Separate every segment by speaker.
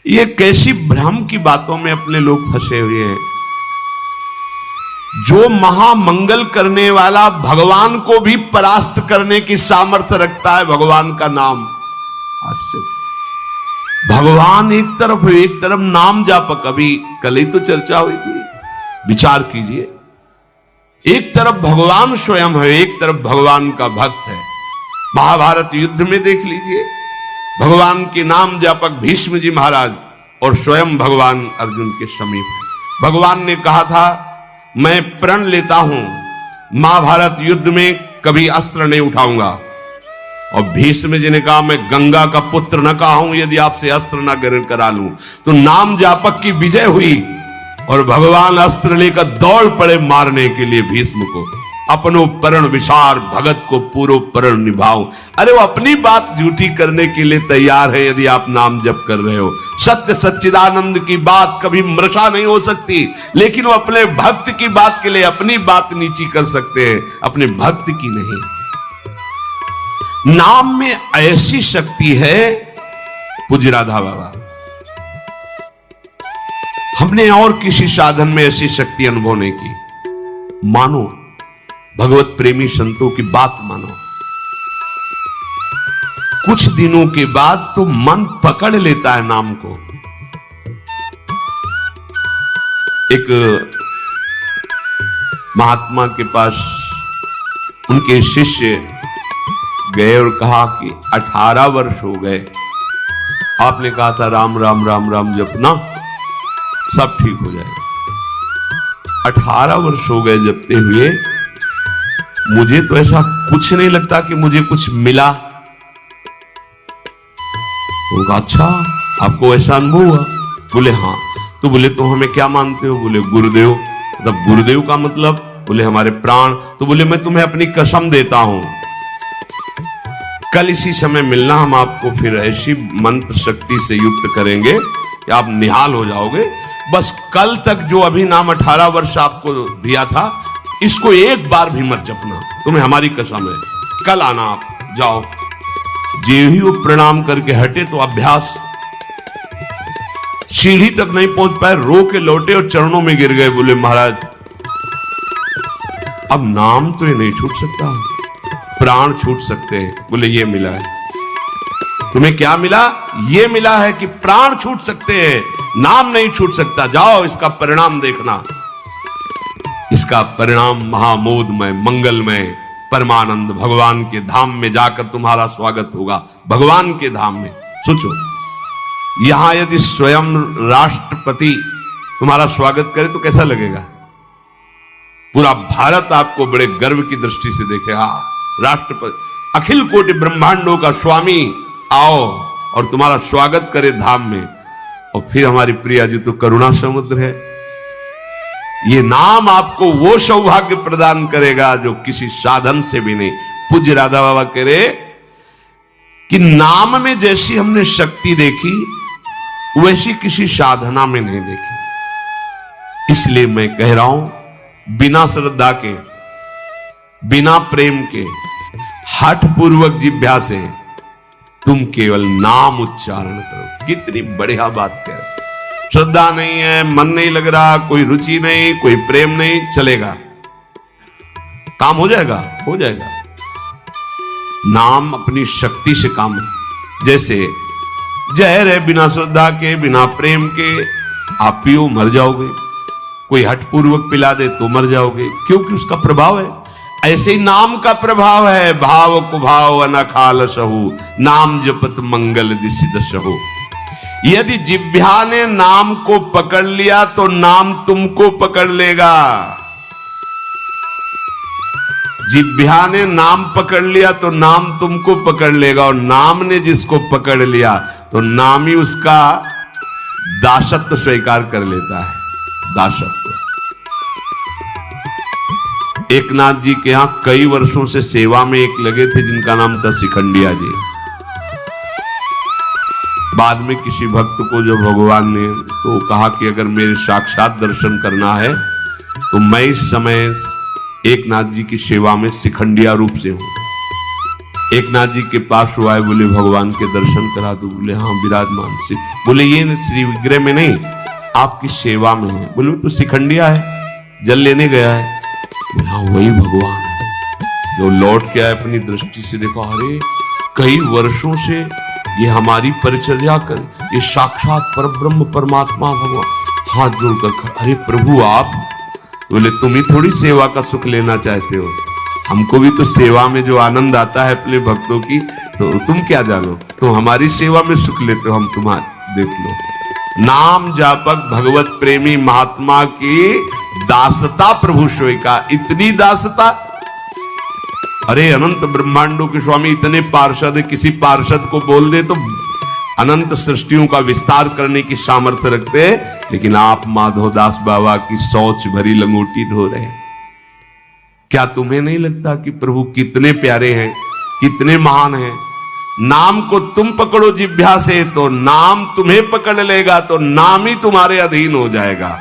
Speaker 1: ये कैसी भ्रम की बातों में अपने लोग फंसे हुए हैं। जो महामंगल करने वाला भगवान को भी परास्त करने की सामर्थ्य रखता है, भगवान का नाम। आश्चर्य, भगवान एक तरफ नाम जापक। अभी कल ही तो चर्चा हुई थी, विचार कीजिए। एक तरफ भगवान स्वयं है, एक तरफ भगवान का भक्त है। महाभारत युद्ध में देख लीजिए, भगवान के नाम जापक भीष्म जी महाराज और स्वयं भगवान अर्जुन के समीप। भगवान ने कहा था मैं प्रण लेता हूं, महाभारत युद्ध में कभी अस्त्र नहीं उठाऊंगा। और भीष्म जी ने कहा मैं गंगा का पुत्र न कहा हूं यदि आपसे अस्त्र न ग्रहण करा लूं। तो नाम जापक की विजय हुई और भगवान अस्त्र लेकर दौड़ पड़े मारने के लिए भीष्म को। अपनो प्रण विचार भगत को पूरो प्रण निभाओ। अरे वो अपनी बात झूठी करने के लिए तैयार है यदि आप नाम जप कर रहे हो। सत्य सच्चिदानंद की बात कभी मृषा नहीं हो सकती, लेकिन वो अपने भक्त की बात के लिए अपनी बात नीची कर सकते हैं, अपने भक्त की नहीं। नाम में ऐसी शक्ति है, पूज्य राधा बाबा, हमने और किसी साधन में ऐसी शक्ति अनुभव नहीं की। मानो भगवत प्रेमी संतों की बात मानो, कुछ दिनों के बाद तो मन पकड़ लेता है नाम को। एक महात्मा के पास उनके शिष्य गए और कहा कि 18 वर्ष हो गए, आपने कहा था राम राम राम राम जपना सब ठीक हो जाएगा। 18 वर्ष हो गए जपते हुए, मुझे तो ऐसा कुछ नहीं लगता कि मुझे कुछ मिला। तो अच्छा आपको ऐसा अनुभव हुआ? बोले हाँ। तो बोले तो हमें क्या मानते हो? बोले गुरुदेव। मतलब गुरुदेव का मतलब? बोले हमारे प्राण। तो बोले मैं तुम्हें अपनी कसम देता हूं, कल इसी समय मिलना, हम आपको फिर ऐसी मंत्र शक्ति से युक्त करेंगे कि आप निहाल हो जाओगे। बस कल तक जो अभी नाम 18 वर्ष आपको दिया था, इसको एक बार भी मत जपना, तुम्हें हमारी कसम है। कल आना, आप जाओ। जे ही वो प्रणाम करके हटे तो अभ्यास, सीढ़ी तक नहीं पहुंच पाए, रो के लौटे और चरणों में गिर गए। बोले महाराज अब नाम तो ये नहीं छूट सकता, प्राण छूट सकते हैं। बोले ये मिला है तुम्हें। क्या मिला? ये मिला है कि प्राण छूट सकते हैं, नाम नहीं छूट सकता। जाओ इसका परिणाम देखना। इसका परिणाम महामोदमय मंगलमय परमानंद भगवान के धाम में जाकर तुम्हारा स्वागत होगा। भगवान के धाम में सोचो, यहां यदि स्वयं राष्ट्रपति तुम्हारा स्वागत करे तो कैसा लगेगा? पूरा भारत आपको बड़े गर्व की दृष्टि से देखे। हाँ, राष्ट्रपति अखिल कोटि ब्रह्मांडों का स्वामी आओ और तुम्हारा स्वागत करे धाम में। और फिर हमारी प्रिया जी तो करुणा समुद्र है। ये नाम आपको वो सौभाग्य प्रदान करेगा जो किसी साधन से भी नहीं। पूज्य राधा बाबा कह रहे कि नाम में जैसी हमने शक्ति देखी वैसी किसी साधना में नहीं देखी। इसलिए मैं कह रहा हूं, बिना श्रद्धा के, बिना प्रेम के, हठ पूर्वक जिह्वा से तुम केवल नाम उच्चारण करो। कितनी बढ़िया बात कह रहे। श्रद्धा नहीं है, मन नहीं लग रहा, कोई रुचि नहीं, कोई प्रेम नहीं, चलेगा, काम हो जाएगा, हो जाएगा। नाम अपनी शक्ति से काम, जैसे जहर है, बिना श्रद्धा के, बिना प्रेम के आप पियो मर जाओगे। कोई हठपूर्वक पिला दे तो मर जाओगे, क्योंकि उसका प्रभाव है। ऐसे ही नाम का प्रभाव है। भाव कुभाव अनखाल सहु, नाम जपत मंगल दिसिद सहु। यदि जिह्वा ने नाम को पकड़ लिया तो नाम तुमको पकड़ लेगा। जिह्वा ने नाम पकड़ लिया तो नाम तुमको पकड़ लेगा, और नाम ने जिसको पकड़ लिया तो नाम ही उसका दासत्व स्वीकार कर लेता है। दासत्व। एकनाथ जी के यहां कई वर्षों से सेवा में एक लगे थे जिनका नाम था शिखंडिया जी। बाद में किसी भक्त को जो भगवान ने तो कहा कि अगर मेरे साक्षात दर्शन करना है तो मैं इस समय एकनाथ जी की सेवा में शिखंडिया रूप से हूं। एक नाथ जी के पास हुआ है, बोले भगवान के दर्शन करा दो। बोले हाँ विराजमान से। बोले ये श्री विग्रह में नहीं, आपकी सेवा में है। बोले तो शिखंडिया है, जल लेने गया है। बोले हाँ वही भगवान है। जो लौट के आए अपनी दृष्टि से देखो, अरे कई वर्षों से ये हमारी परिचर्या कर, ये साक्षात परब्रह्म परमात्मा भगवान। हाथ जोड़कर, अरे प्रभु आप। बोले तुम ही थोड़ी सेवा का सुख लेना चाहते हो, हमको भी तो सेवा में जो आनंद आता है अपने भक्तों की, तो तुम क्या जानो, तुम हमारी सेवा में सुख लेते हो, हम तुम्हारे देख लो। नाम जापक भगवत प्रेमी महात्मा की दासता प्रभु सोई का। इतनी दासता, अरे अनंत ब्रह्मांडों के स्वामी इतने पार्षद, किसी पार्षद को बोल दे तो अनंत सृष्टियों का विस्तार करने की सामर्थ्य रखते, लेकिन आप माधवदास बाबा की सोच भरी लंगोटी ढो रहे हैं। क्या तुम्हें नहीं लगता कि प्रभु कितने प्यारे हैं, कितने महान हैं? नाम को तुम पकड़ो जिह्वा से तो नाम तुम्हें पकड़ लेगा, तो नाम ही तुम्हारे अधीन हो जाएगा।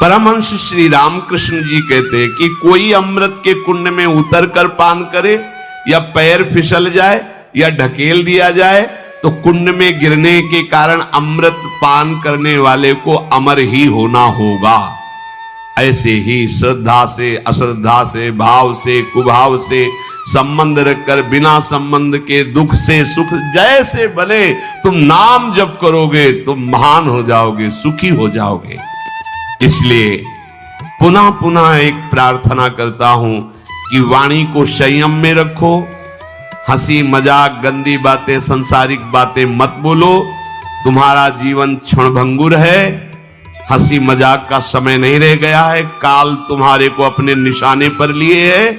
Speaker 1: परमहंस श्री रामकृष्ण जी कहते कि कोई अमृत के कुंड में उतर कर पान करे, या पैर फिसल जाए या ढकेल दिया जाए, तो कुंड में गिरने के कारण अमृत पान करने वाले को अमर ही होना होगा। ऐसे ही श्रद्धा से, अश्रद्धा से, भाव से, कुभाव से संबंध रखकर बिना संबंध के दुख से सुख जैसे बने तुम नाम जप करोगे, तुम महान हो जाओगे, सुखी हो जाओगे। इसलिए पुनः पुनः एक प्रार्थना करता हूं कि वाणी को संयम में रखो, हंसी मजाक गंदी बातें सांसारिक बातें मत बोलो। तुम्हारा जीवन क्षणभंगुर है, हंसी मजाक का समय नहीं रह गया है, काल तुम्हारे को अपने निशाने पर लिए है,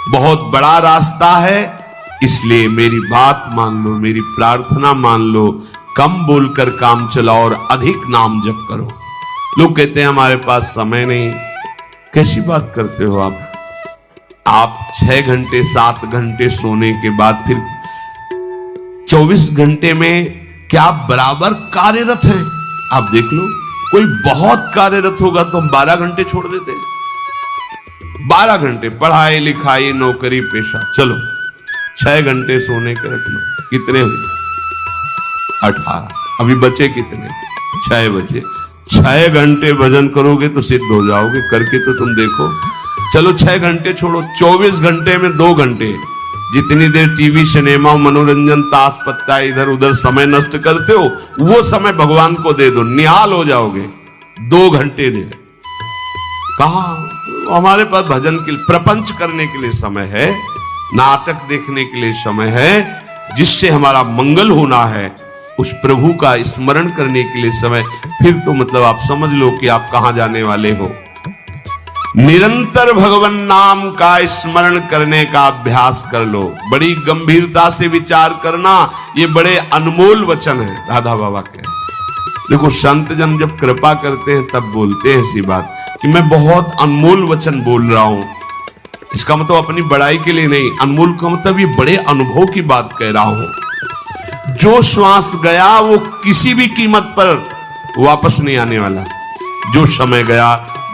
Speaker 1: बहुत बड़ा रास्ता है। इसलिए मेरी बात मान लो, मेरी प्रार्थना मान लो, कम बोलकर काम चलाओ और अधिक नाम जप करो। लोग कहते हैं हमारे पास समय नहीं। कैसी बात करते हो आप? आप 6 घंटे 7 घंटे सोने के बाद फिर 24 घंटे में क्या बराबर कार्यरत हैं? आप देख लो, कोई बहुत कार्यरत होगा तो हम 12 घंटे छोड़ देते। 12 घंटे पढ़ाई लिखाई नौकरी पेशा, चलो 6 घंटे सोने के रख लो। कितने हुए? 18। अभी बचे कितने? 6 बचे। 6 घंटे भजन करोगे तो सिद्ध हो जाओगे, करके तो तुम देखो। चलो 6 घंटे छोड़ो, 24 घंटे में 2 घंटे जितनी देर टीवी सिनेमा मनोरंजन ताश पत्ता इधर उधर समय नष्ट करते हो, वो समय भगवान को दे दो, निहाल हो जाओगे। 2 घंटे दे। कहा हमारे पास भजन के लिए, प्रपंच करने के लिए समय है, नाटक देखने के लिए समय है, जिससे हमारा मंगल होना है, उस प्रभु का स्मरण करने के लिए समय। फिर तो मतलब आप समझ लो कि आप कहां जाने वाले हो। निरंतर भगवान नाम का स्मरण करने का अभ्यास कर लो। बड़ी गंभीरता से विचार करना, ये बड़े अनमोल वचन है राधा बाबा के। देखो संत जन जब कृपा करते हैं तब बोलते हैं ऐसी बात कि मैं बहुत अनमोल वचन बोल रहा हूं। इसका मतलब अपनी बड़ाई के लिए नहीं, अनमोल का मतलब ये बड़े अनुभव की बात कह रहा हूं। जो श्वास गया वो किसी भी कीमत पर वापस नहीं आने वाला। जो समय गया,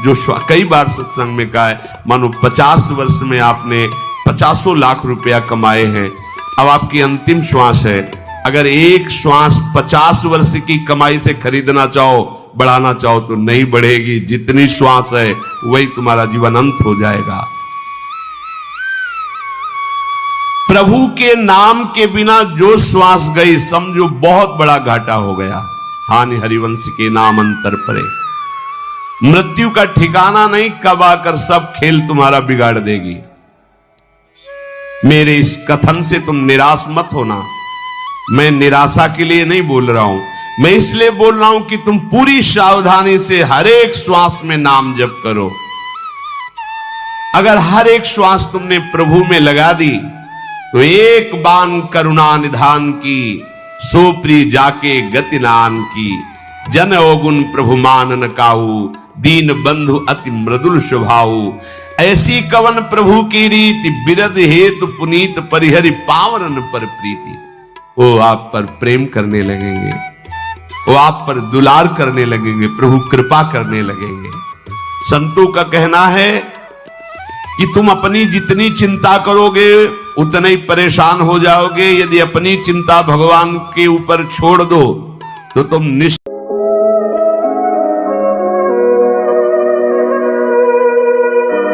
Speaker 1: जो कई बार सत्संग में कहा है, मानो 50 वर्ष में आपने 50 लाख रुपया कमाए हैं, अब आपकी अंतिम श्वास है। अगर एक श्वास 50 वर्ष की कमाई से खरीदना चाहो, बढ़ाना चाहो तो नहीं बढ़ेगी। जितनी श्वास है वही तुम्हारा जीवन अंत हो जाएगा। प्रभु के नाम के बिना जो श्वास गई, समझो बहुत बड़ा घाटा हो गया। हानि हरिवंश के नाम अंतर परे। मृत्यु का ठिकाना नहीं, कब आकर सब खेल तुम्हारा बिगाड़ देगी। मेरे इस कथन से तुम निराश मत होना। मैं निराशा के लिए नहीं बोल रहा हूं, मैं इसलिए बोल रहा हूं कि तुम पूरी सावधानी से हर एक श्वास में नाम जप करो। अगर हर एक श्वास तुमने प्रभु में लगा दी तो एक बान करुणा निधान की, सोप्री जाके गति नान की। जन अवगुण प्रभु मानन काहू, दीन बंधु अति मृदुल स्वभाव। ऐसी कवन प्रभु की रीति, बिरद हेतु पुनीत परिहरि पावरन पर प्रीति। वो आप पर प्रेम करने लगेंगे, वो आप पर दुलार करने लगेंगे, प्रभु कृपा करने लगेंगे। संतों का कहना है कि तुम अपनी जितनी चिंता करोगे उतने ही परेशान हो जाओगे। यदि अपनी चिंता भगवान के ऊपर छोड़ दो तो तुम निश्चित